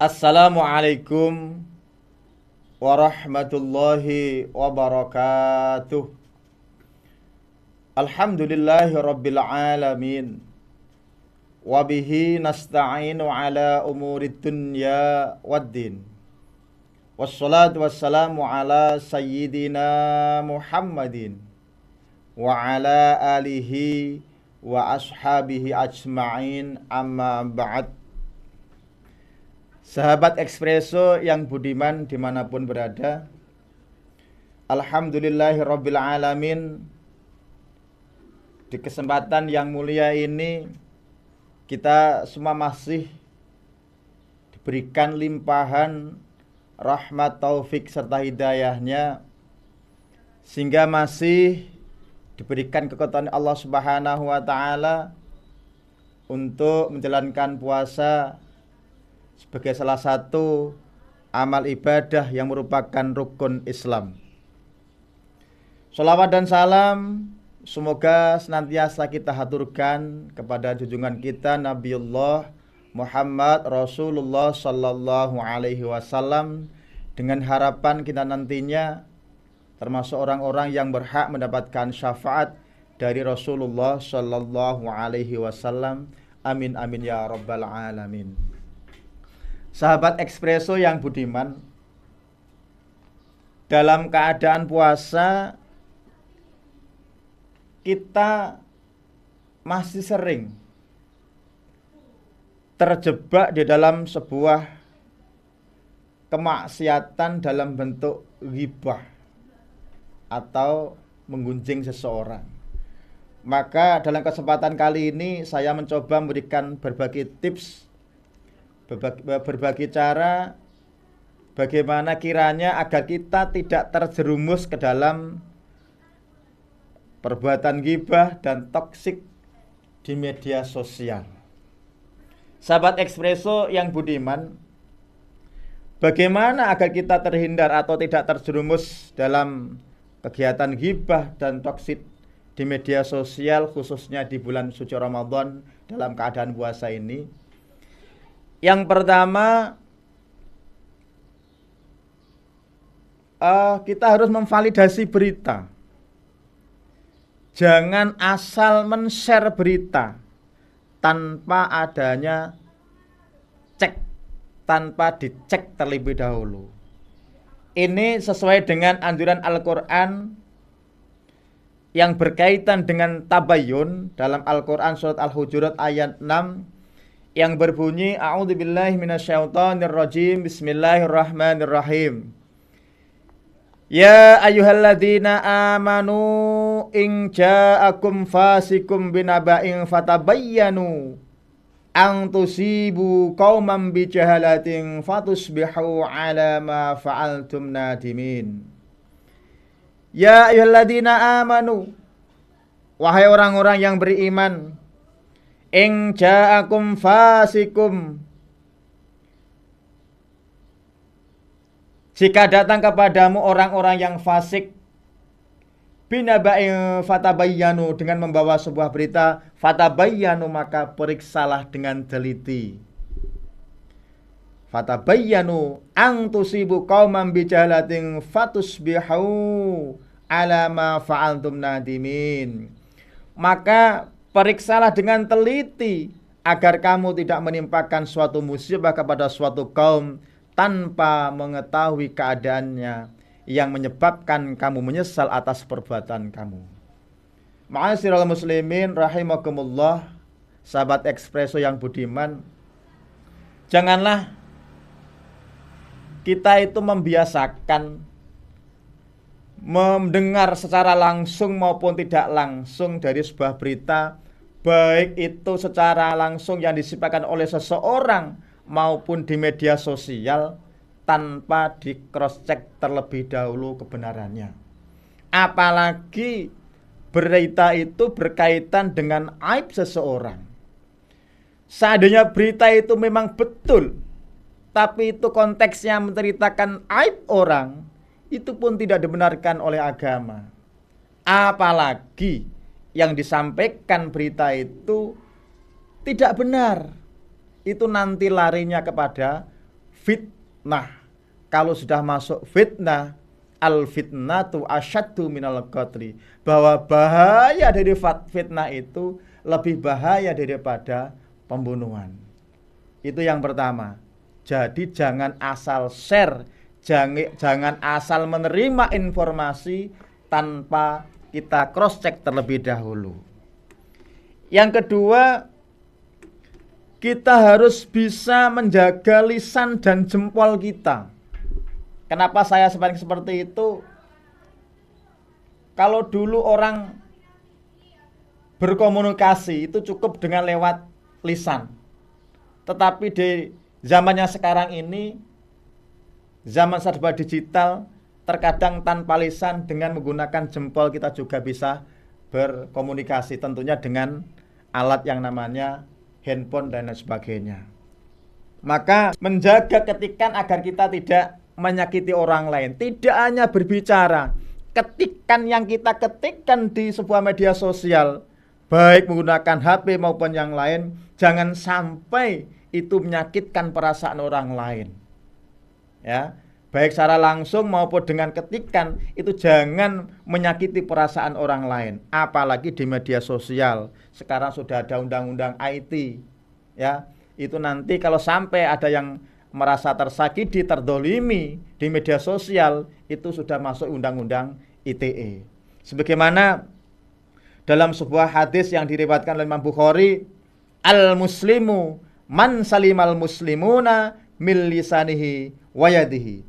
Assalamualaikum warahmatullahi wabarakatuh. Alhamdulillahi rabbil alamin. Wabihi nasta'inu ala umurid dunya waddin. Wassalatu wassalamu ala sayyidina Muhammadin wa ala alihi wa ashabihi ajma'in, amma ba'd. Sahabat Ekspreso yang budiman dimanapun berada, Alhamdulillahirabbil alamin. Di kesempatan yang mulia ini kita semua masih diberikan limpahan rahmat, taufik serta hidayahnya, sehingga masih diberikan kekuatan Allah Subhanahu wa taala untuk menjalankan puasa sebagai salah satu amal ibadah yang merupakan rukun Islam. Sholawat dan salam semoga senantiasa kita haturkan kepada junjungan kita Nabiullah Muhammad Rasulullah Sallallahu Alaihi Wasallam, dengan harapan kita nantinya termasuk orang-orang yang berhak mendapatkan syafaat dari Rasulullah Sallallahu Alaihi Wasallam. Amin amin ya rabbal alamin. Sahabat Ekspreso yang budiman, dalam keadaan puasa kita masih sering terjebak di dalam sebuah kemaksiatan dalam bentuk ghibah atau menggunjing seseorang. Maka dalam kesempatan kali ini saya mencoba memberikan berbagai tips, berbagai cara bagaimana kiranya agar kita tidak terjerumus ke dalam perbuatan ghibah dan toksik di media sosial. Sahabat Ekspreso yang budiman, bagaimana agar kita terhindar atau tidak terjerumus dalam kegiatan ghibah dan toksik di media sosial, khususnya di bulan suci Ramadan dalam keadaan puasa ini? Yang pertama, kita harus memvalidasi berita. Jangan asal men-share berita tanpa adanya cek, tanpa dicek terlebih dahulu. Ini sesuai dengan anjuran Al-Quran yang berkaitan dengan tabayyun dalam Al-Quran surat Al-Hujurat ayat 6 yang berbunyi, a'udzubillahi minasyaitonirrajim, bismillahirrahmanirrahim. Ya ayyuhalladzina amanu in ja'akum fasikum binaba'in fatabayyanu an tusibu qauman bijahalatin fatusbihu ala ma fa'altum nadimin. Ya ayyuhalladzina amanu, wahai orang-orang yang beriman, in ja'akum fasikum, jika datang kepadamu orang-orang yang fasik, binaba'in fatabayyanu, dengan membawa sebuah berita, fatabayyanu, maka periksalah dengan teliti. Fatabayyanu an tusibu qauman bijahalatin fatusbihu ala ma fa'altum nadimin. Maka periksalah dengan teliti agar kamu tidak menimpakan suatu musibah kepada suatu kaum tanpa mengetahui keadaannya, yang menyebabkan kamu menyesal atas perbuatan kamu. Ma'asyiral muslimin rahimakumullah, sahabat Ekspreso yang budiman, janganlah kita itu membiasakan mendengar secara langsung maupun tidak langsung dari sebuah berita, baik itu secara langsung yang disiarkan oleh seseorang maupun di media sosial, tanpa di cross check terlebih dahulu kebenarannya. Apalagi berita itu berkaitan dengan aib seseorang. Seandainya berita itu memang betul, tapi itu konteksnya menceritakan aib orang, itu pun tidak dibenarkan oleh agama. Apalagi yang disampaikan berita itu tidak benar, itu nanti larinya kepada fitnah. Kalau sudah masuk fitnah, al fitnatu asyaddu minal qatli, bahwa bahaya dari fitnah itu lebih bahaya daripada pembunuhan. Itu yang pertama. Jadi jangan asal share, jangan asal menerima informasi tanpa kita cross check terlebih dahulu. Yang kedua, kita harus bisa menjaga lisan dan jempol kita. Kenapa saya seperti itu? Kalau dulu orang berkomunikasi itu cukup dengan lewat lisan. Tetapi di zamannya sekarang ini, zaman serba digital, terkadang tanpa lisan dengan menggunakan jempol kita juga bisa berkomunikasi, tentunya dengan alat yang namanya handphone dan lain sebagainya. Maka menjaga ketikan agar kita tidak menyakiti orang lain. Tidak hanya berbicara, ketikan yang kita ketikkan di sebuah media sosial, baik menggunakan HP maupun yang lain, jangan sampai itu menyakitkan perasaan orang lain. Ya, baik secara langsung maupun dengan ketikan, itu jangan menyakiti perasaan orang lain. Apalagi di media sosial. Sekarang sudah ada undang-undang IT. Ya, itu nanti kalau sampai ada yang merasa tersakiti, terdolimi di media sosial, itu sudah masuk undang-undang ITE. Sebagaimana dalam sebuah hadis yang diriwayatkan oleh Imam Bukhari, al-muslimu man salimal muslimuna min lisanihi wa yadihi.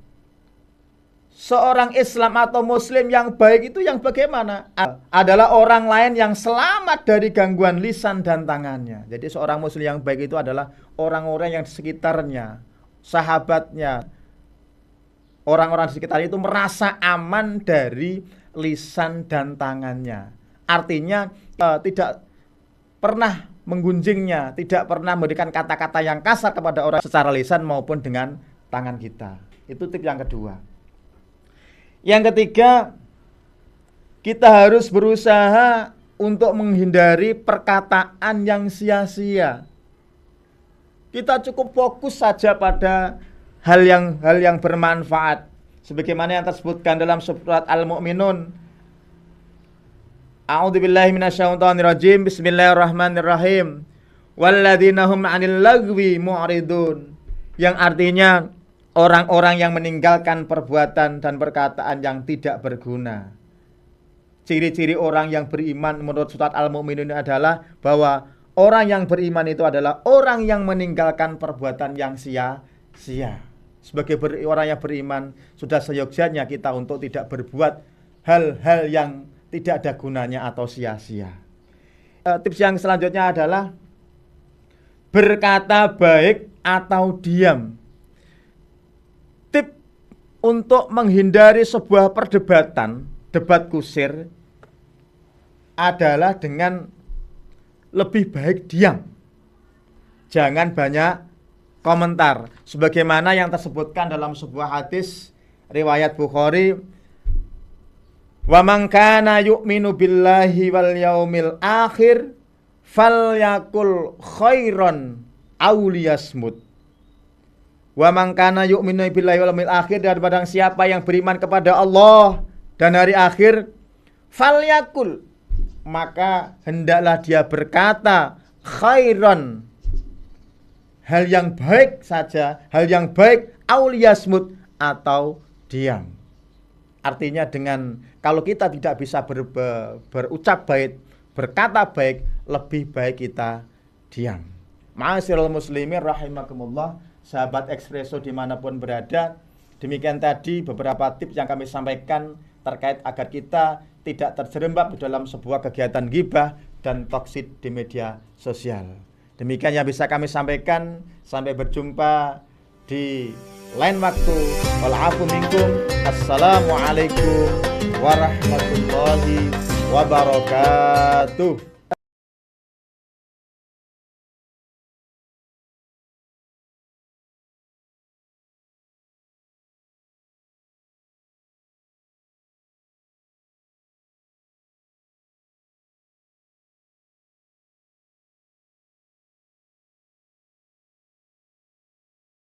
Seorang Islam atau Muslim yang baik itu yang bagaimana? Adalah orang lain yang selamat dari gangguan lisan dan tangannya. Jadi seorang Muslim yang baik itu adalah orang-orang yang di sekitarnya, sahabatnya, orang-orang di sekitar itu merasa aman dari lisan dan tangannya. Artinya tidak pernah menggunjingnya, tidak pernah memberikan kata-kata yang kasar kepada orang secara lisan maupun dengan tangan kita. Itu tip yang kedua. Yang ketiga, kita harus berusaha untuk menghindari perkataan yang sia-sia. Kita cukup fokus saja pada hal yang bermanfaat. Sebagaimana yang tersebutkan dalam surat Al-Mu'minun. A'udzubillahi minasyaitonirrajim. Bismillahirrahmanirrahim. Walladzina hum 'anil lagwi mu'ridun. Yang artinya orang-orang yang meninggalkan perbuatan dan perkataan yang tidak berguna. Ciri-ciri orang yang beriman menurut surat Al-Mu'minun adalah bahwa orang yang beriman itu adalah orang yang meninggalkan perbuatan yang sia-sia. Sebagai orang yang beriman, sudah seyogyanya kita untuk tidak berbuat hal-hal yang tidak ada gunanya atau sia-sia. Tips yang selanjutnya adalah berkata baik atau diam. Tip untuk menghindari sebuah perdebatan, debat kusir, adalah dengan lebih baik diam. Jangan banyak komentar. Sebagaimana yang tersebutkan dalam sebuah hadis riwayat Bukhari, wa man kana yu'minu billahi wal yaumil akhir falyakul khairan aw liyasmut. Wa man kana yu'minu billahi wal yaumil akhir, dan barang siapa yang beriman kepada Allah dan hari akhir, falyakul, maka hendaklah dia berkata khairan, hal yang baik saja, hal yang baik, aw liyasmut, atau diam. Artinya dengan kalau kita tidak bisa berucap baik, berkata baik, lebih baik kita diam. Ma'asyiral muslimin rahimakumullah, sahabat Expresso dimanapun berada, demikian tadi beberapa tips yang kami sampaikan terkait agar kita tidak terjerembab dalam sebuah kegiatan ghibah dan toksik di media sosial. Demikian yang bisa kami sampaikan. Sampai berjumpa di lain waktu. Wal-'afwu minkum. Assalamualaikum warahmatullahi wabarakatuh.